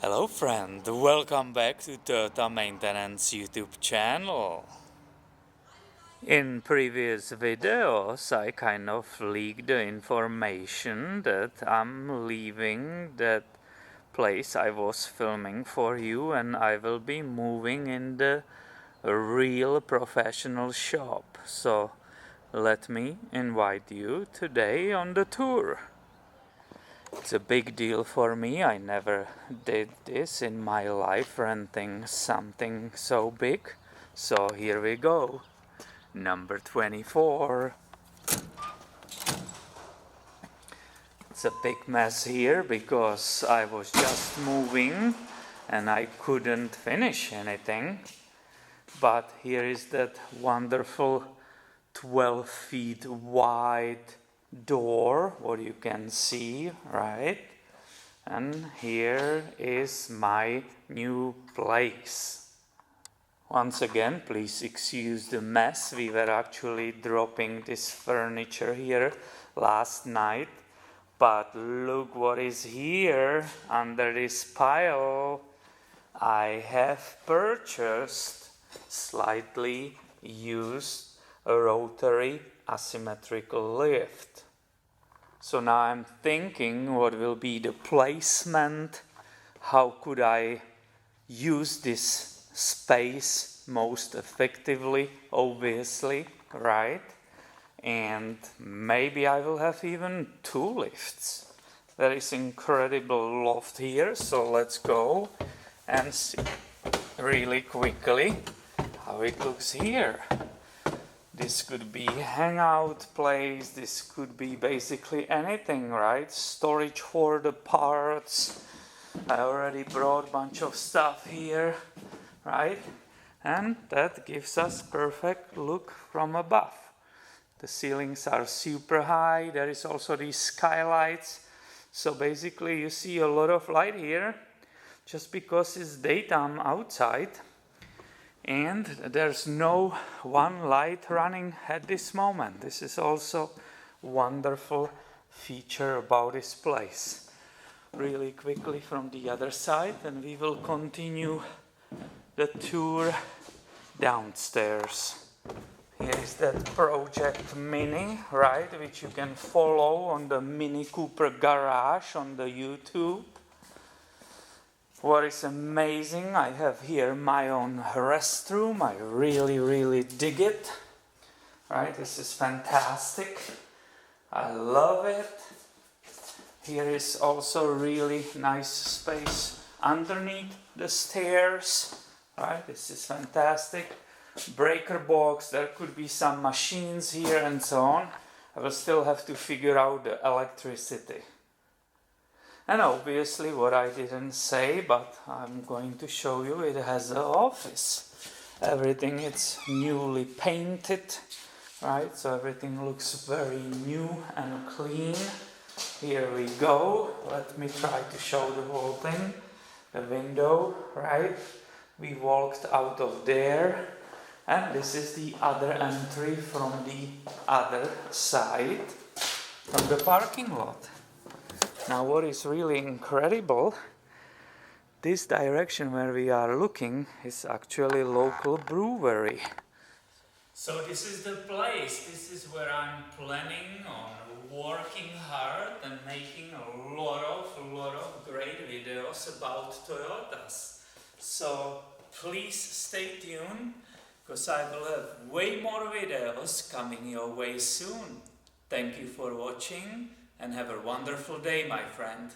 Hello friend, welcome back to Toyota Maintenance YouTube channel. In previous videos I kind of leaked the information that I'm leaving that place I was filming for you and I will be moving in the real professional shop. So let me invite you today on the tour. It's a big deal for me. I never did this in my life, renting something so big. So here we go. Number 24. It's a big mess here because I was just moving and I couldn't finish anything. But here is that wonderful 12 feet wide door, what you can see, right? And here is my new place. Once again, please excuse the mess. We were actually dropping this furniture here last night. But look what is here under this pile. I have purchased slightly used a rotary asymmetrical lift. So now I'm thinking what will be the placement, how could I use this space most effectively, obviously, right? And maybe I will have even two lifts. There is incredible loft here, so let's go and see really quickly how it looks here. This could be hangout place, this could be basically anything, right? Storage for the parts. I already brought a bunch of stuff here, right? And that gives us perfect look from above. The ceilings are super high, there is also these skylights. So basically you see a lot of light here, just because it's daytime outside. And there's no one light running at this moment. This is also a wonderful feature about this place. Really quickly from the other side, and we will continue the tour downstairs. Here is that Project Mini, right, which you can follow on the Mini Cooper Garage on the YouTube. What is amazing, I have here my own restroom. I really dig it. Right, this is fantastic. I love it. Here is also really nice space underneath the stairs. Right, this is fantastic. Breaker box, there could be some machines here and so on. I will still have to figure out the electricity. And obviously what I didn't say, but I'm going to show you, it has an office. Everything is newly painted, right? So everything looks very new and clean. Here we go. Let me try to show the whole thing. The window, right? We walked out of there. And this is the other entry from the other side, from the parking lot. Now what is really incredible, this direction where we are looking is actually local brewery. So this is the place, this is where I'm planning on working hard and making a lot of great videos about Toyotas. So please stay tuned, because I will have way more videos coming your way soon. Thank you for watching. And have a wonderful day, my friend.